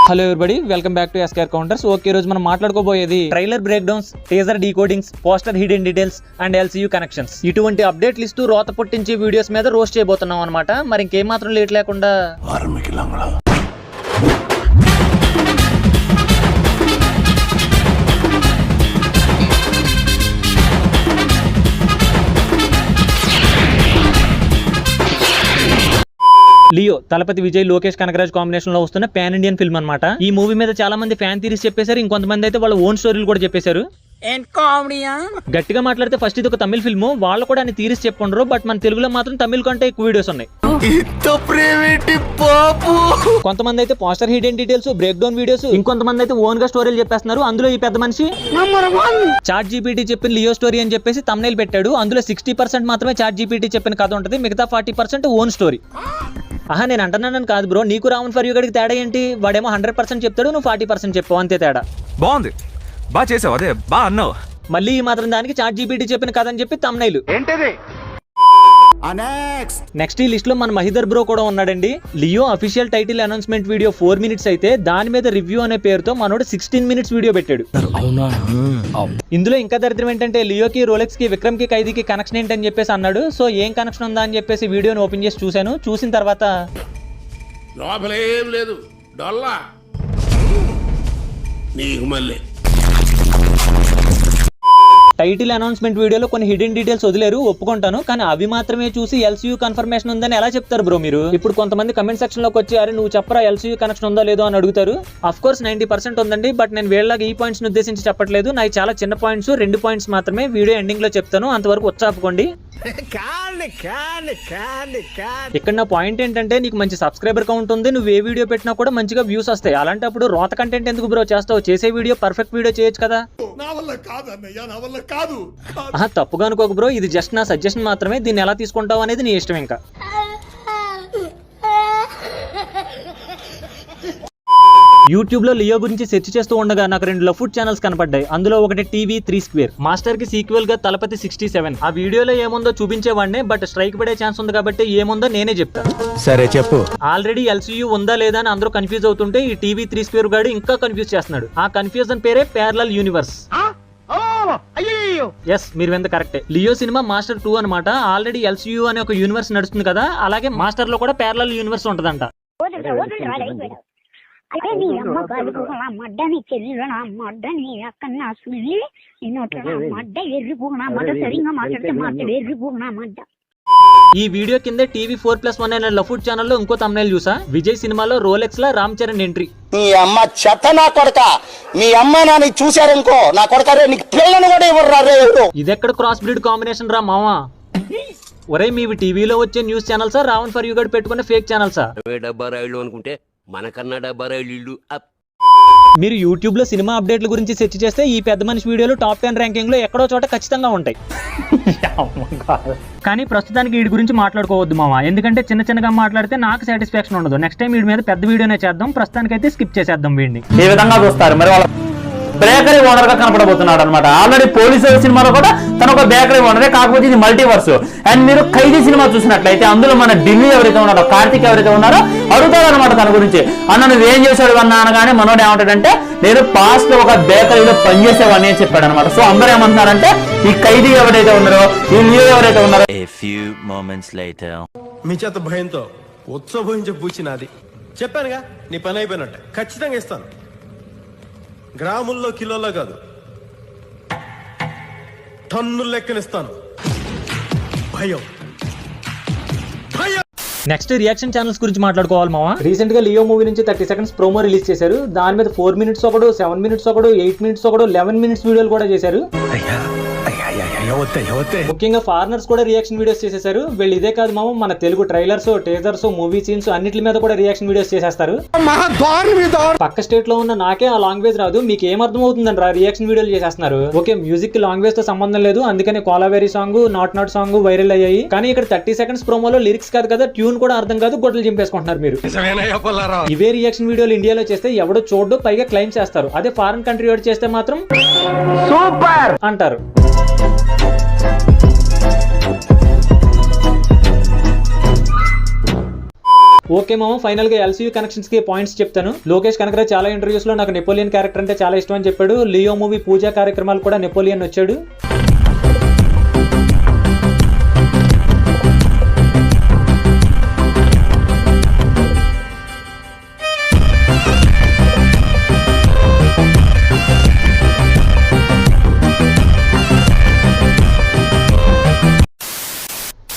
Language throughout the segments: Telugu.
Hello everybody, welcome back to SKR counters. Okay, రోజు మనం మాట్లాడుకోబోయేది trailer breakdowns, teaser decodings, poster hidden details and LCU connections. ఇటువంటి అప్డేట్లు ఇస్తూ రోత పుట్టించే వీడియోస్ మీద రోస్ట్ చేయబోతున్నాం అనమాట. మరి ఇంకేం మాత్రం లేట్ లేకుండా లియో తలపతి విజయ్ లోకేష్ కనకరాజ్ కాంబినేషన్ లో వస్తున్న పాన్ ఇండియన్ ఫిల్మ్ అనమాట. ఈ మూవీ మీద చాలా మంది ఫ్యాన్ థీరీస్ చెప్పేశారు, ఇంకొంతమంది అయితే వాళ్ళ ఓన్ స్టోరీలు కూడా చెప్పేశారు. గట్టిగా మాట్లాడితే ఫస్ట్ ఇది ఒక తమిళ ఫిల్మ్, వాళ్ళు కూడా అని థీరీస్ చెప్పుకుంటారు. బట్ మన తెలుగులో మాత్రం తమిళ కంటే ఎక్కువ వీడియోస్ ఉన్నాయి. కొంతమంది అయితే poster hidden details, break down videos, ఇంకొంతమంది అయితే ఓన్ గా స్టోరీలు చెప్పేస్తున్నారు. అందులో ఈ పెద్ద మనిషి చాట్ జీపీటీ చెప్పిన లియో స్టోరీ అని చెప్పేసి తమ్నైల్ పెట్టాడు. అందులో 60% మాత్రమే చాట్ జీపీటీ చెప్పిన కథ ఉంటుంది, మిగతా 40% ఓన్ స్టోరీ. నేను అంటున్నాను కాదు బ్రో, నీకు రావణ్ ఫర్ యూ గడికి తేడా ఏంటి? వాడేమో 100% చెప్తాడు, నువ్వు 40% చెప్పావు, అంతే తేడా. బాగుంది, బాగా చేసావు, అదే బాగా అన్నావు. మళ్ళీ ఈ మాత్రం దానికి చాట్ జీపీటీ చెప్పిన కథ అని చెప్పి తమ్నైల్. నెక్స్ట్ ఈ లిస్ట్ లో మన మహిదర్ బ్రో కూడా ఉన్నాడండి. Leo official title announcement video 4 minutes అయితే దాని మీద రివ్యూ అనే పేరుతో మనోడు 16 minutes వీడియో పెట్టాడు. ఇందులో ఇంకా దరిద్రం ఏంటంటే లియోకి, రోలెక్స్ కి, విక్రమ్ కి, ఖైదీకి కనెక్షన్ ఏంటని చెప్పేసి అన్నాడు. సో ఏం కనెక్షన్ ఉందా అని చెప్పేసి వీడియోని ఓపెన్ చేసి చూశాను. చూసిన తర్వాత లేదు డొల్లా నీకు మళ్ళీ టైటిల్ అనౌన్స్మెంట్ వీడియోలో కొన్ని హిడెన్ డీటెయిల్స్ వదిలేరు, ఒప్పుకుంటాను. కానీ అవి మాత్రమే చూసి ఎల్సీయూ కన్ఫర్మేషన్ ఉందని ఎలా చెప్తారు బ్రో మీరు? ఇప్పుడు కొంతమంది కమెంట్ సెక్షన్ లోకి వచ్చి అరే నువ్వు చెప్పరా ఎల్సీయూ కనెక్షన్ ఉందో లేదో అని అడుగుతారు. అఫ్ కోర్స్ 90% ఉందండి, బట్ నేను వీళ్ళకి ఈ పాయింట్స్ ని ఉద్దేశించి చెప్పట్లేదు. నాకు చాలా చిన్న పాయింట్స్, 2 points మాత్రమే వీడియో ఎండింగ్ లో చెప్తాను, అంతవరకు వచ్చాపుకోండి. ఇక్కడ నా పాయింట్ ఏంటంటే, నీకు మంచి సబ్స్క్రైబర్ కౌంట్ ఉంది, నువ్వు ఏ వీడియో పెట్టినా కూడా మంచిగా వ్యూస్ వస్తాయి. అలాంటప్పుడు రోత కంటెంట్ ఎందుకు బ్రో చేస్తావు? చేసే వీడియో పర్ఫెక్ట్ వీడియో చేయొచ్చు కదా. తప్పుగా అనుకోకు బ్రో, ఇది జస్ట్ నా సజెషన్ మాత్రమే. దీన్ని ఎలా తీసుకుంటావు అనేది నీ ఇష్టం. ఇంకా యూట్యూబ్ లో లియో గురించి సెర్చ్ చేస్తూ ఉండగా నాకు 2 లవ్ ఫుడ్ ఛానల్స్ కనపడ్డాయి. అందులో ఒకటి టీవీ 3 Square, మాస్టర్ కి సీక్వెల్ గా తలపతి 67. ఆ వీడియోలో ఏముందో చూపించేవాడిని, బట్ స్ట్రైక్ పడే ఛాన్స్ ఉంది కాబట్టి ఏముందో నేనే చెప్తాను. సరే చెప్పు. ఆల్రెడీ ఎల్సీయూ ఉందా లేదా అని అందరూ కన్ఫ్యూజ్ అవుతుంటే ఈ టీవీ 3 Square గాడు ఇంకా కన్ఫ్యూజ్ చేస్తున్నాడు. ఆ కన్ఫ్యూజన్ పేరే ప్యారలల్ యూనివర్స్. ఎస్, మీరు వింత కరెక్టే. లియో సినిమా మాస్టర్ 2 అనమాట. ఆల్రెడీ ఎల్సీయూ అనే ఒక యూనివర్స్ నడుస్తుంది కదా, అలాగే మాస్టర్ లో కూడా ప్యారలల్ యూనివర్స్ ఉంటదంట. అయితే నీ అమ్మ కలుపు మడ్డ, నీ చెల్లి మడ్డ, నీ అక్కన్న సుల్లి, నీ నోట్ల మడ్డ, ఎర్రిపోనా మడ్డ, సరిగా మాట్లాడితే మాట్లాడి ఎర్రిపోనా మడ్డ. ఈ వీడియో కింద టీవీ 4+1 అనే లవ్ ఫుడ్ ఛానల్లో ఇంకో తమ్నైల్ చూసా. విజయ్ సినిమాలో రోలెక్స్ లా రామ్ చరణ్ ఎంట్రీ. నీ అమ్మ చెత్త నా కొడక, మీ అమ్మ నాని చూశారనుకో నా కొడక రే, నీకు పిల్లను కూడా ఎవరు. ఇదెక్కడ క్రాస్ బ్రీడ్ కాంబినేషన్ రా మావా? ఒరే మీవి టీవీలో వచ్చే న్యూస్ ఛానల్సా, రావణ్ ఫర్ యూ గడ్ పెట్టుకునే ఫేక్ ఛానల్సా? డబ్బా రైళ్ళు అనుకుంటే మనకన్నా డబ్బా రైళ్ళు. మీరు యూట్యూబ్ లో సినిమా అప్డేట్ల గురించి సెర్చ్ చేస్తే ఈ పెద్ద మనిషి వీడియోలు టాప్ 10 ర్యాంకింగ్ లో ఎక్కడో చోట ఖచ్చితంగా ఉంటాయి. కానీ ప్రస్తుతానికి వీడి గురించి మాట్లాడుకోవద్దు మావా, ఎందుకంటే చిన్నగా మాట్లాడితే నాకు సాటిస్ఫాక్షన్ ఉండదు. నెక్స్ట్ టైం వీడి మీద పెద్ద వీడియోనే చేద్దాం. ప్రస్తుతానికైతే స్కిప్ చేసేద్దాం వీడిని. ఈ విధంగా చూస్తారు మరి వాళ్ళ బేకరీ ఓనర్ గా కనపడబోతున్నాడు అనమాట. ఆల్రెడీ పోలీసు సినిమాలో కూడా తను ఒక బేకరీ ఓనరే, కాకపోతే ఇది మల్టీవర్స్. అండ్ మీరు ఖైదీ సినిమా చూసినట్లయితే అందులో మన ఢిల్లీ ఎవరైతే ఉన్నారో, కార్తిక్ ఎవరైతే ఉన్నారో అడుగుతాడు అనమాట తన గురించి. అన్న నువ్వేం చేశాడు అన్నా అనగానే మనోడు ఏమంటాడంటే నేను పాస్ట్ లో ఒక బేకరీలో పనిచేసేవాడిని అని చెప్పాడు అనమాట. సో అందరూ ఏమంటున్నారంటే ఈ ఖైదీ ఎవరైతే ఉన్నారో, ఈ లియో ఎవరైతే ఉన్నారో. మీ చేత భయంతో ఉత్సవించే పూచినది చెప్పానుగా, నీ పని అయిపోయినట్టే. ఖచ్చితంగా ఇస్తాను, గ్రాముల్లో కిలోలో కాదు, టన్నుల లెక్కనిస్తాను. భయం భయం. నెక్స్ట్ రియాక్షన్ ఛానల్స్ గురించి మాట్లాడుకోవాలి మావా. రీసెంట్ గా లియో మూవీ నుంచి 30 seconds ప్రోమో రిలీజ్ చేశారు. దాని మీద 4 minutes ఒకడు, 7 minutes ఒకడు, 8 minutes ఒకడు, 11 minutes వీడియోలు కూడా చేశారు. ముఖ్యంగా ఫారినర్స్ కూడా రియాక్షన్ వీడియోస్ చేసేసారు. వీళ్ళు ఇదే కాదు మామ, మన Telugu trailers, teasers, movie scenes అన్నిటి మీద కూడా రియాక్షన్ వీడియోస్ చేసేస్తారు. పక్క స్టేట్ లో ఉన్న నాకే ఆ లాంగ్వేజ్ రాదు, మీకు ఏం అర్థం అవుతుందండి రా రియాక్షన్ వీడియోలు చేసేస్తున్నారు. ఓకే, మ్యూజిక్ లాంగ్వేజ్ తో సంబంధం లేదు, అందుకని కోలావేరీ సాంగ్, నాట్ సాంగ్ వైరల్ అయ్యాయి. కానీ ఇక్కడ 30 seconds ప్రోమోలో లిరిక్స్ కాదు కదా, ట్యూన్ కూడా అర్థం కాదు, గొడ్డలు చింపేసుకుంటున్నారు మీరు. ఇవే రియాక్షన్ వీడియోలు ఇండియాలో చేస్తే ఎవడో చూడ్డు, పైగా క్లైమ్ చేస్తారు. అదే ఫారెన్ కంట్రీ వాడు చేస్తే మాత్రం సూపర్ అంటారు. ఓకే మామ, ఫైనల్ గా ఎల్సీయూ కనెక్షన్స్ కి పాయింట్స్ చెప్తాను. లోకేష్ కనకరాజ్ చాలా ఇంటర్వ్యూస్ లో నాకు నెపోలియన్ క్యారెక్టర్ అంటే చాలా ఇష్టం అని చెప్పాడు. లియో మూవీ పూజా కార్యక్రమాలు కూడా నెపోలియన్ వచ్చాడు.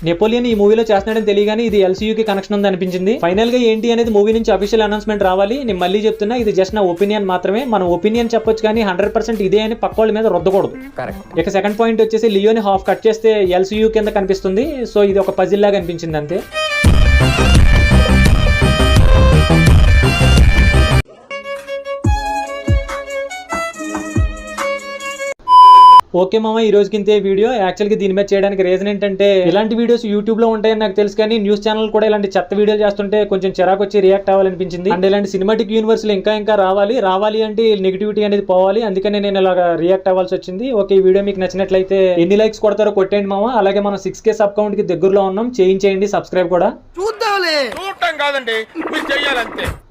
నెపోలియన్ ఈ మూవీలో చేస్తున్నాడని తెలియగానే ఇది ఎల్సీయూకి కనెక్షన్ ఉంది అనిపించింది. ఫైనల్ గా ఏంటి అనేది మూవీ నుంచి అఫీషియల్ అనౌన్స్మెంట్ రావాలి. నేను మళ్ళీ చెప్తున్నా, ఇది జస్ట్ నా ఒపీనియన్ మాత్రమే. మనం ఒపీనియన్ చెప్పొచ్చు కానీ 100% ఇదే అని పక్క వాళ్ళ మీద రుద్దకూడదు. ఇక సెకండ్ పాయింట్ వచ్చేసి లియోని హాఫ్ కట్ చేస్తే ఎల్సీయూ కింద కనిపిస్తుంది. సో ఇది ఒక పజిల్ లాగా అనిపించింది అంతే. ఓకే మామ, ఈ రోజుకి ఇంతే వీడియో. యాక్చువల్గా దీని మీద చేయడానికి రీజన్ ఏంటంటే ఇలాంటి వీడియోస్ యూట్యూబ్ లో ఉంటాయని నాకు తెలుసు, కానీ న్యూస్ ఛానల్ కూడా ఇలాంటి చెత్త వీడియోలు చేస్తుంటే కొంచెం చిరాకు వచ్చి రియాక్ట్ అవ్వాలనిపించింది. అండ్ ఇలాంటి సినిమాటిక్ యూనివర్స్ లో ఇంకా రావాలి అంటే నెగిటివిటీ అనేది పోవాలి. అందుకనే నేను ఇలాగా రియాక్ట్ అవ్వాల్సి వచ్చింది. ఓకే, ఈ వీడియో మీకు నచ్చినట్లయితే ఎన్ని లైక్స్ కొడతారో కొట్టేయండి మామ. అలాగే మనం 6K సబ్ కౌంట్ కి దగ్గరలో ఉన్నాం, చేయించేయండి సబ్స్క్రైబ్ కూడా.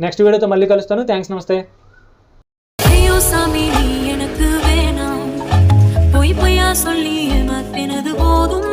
నెక్స్ట్ వీడియోతో మళ్ళీ కలుస్తాను. థ్యాంక్స్, నమస్తే. பொய் பொய்யா சொல்லி ஏமாத்தினது போதும்.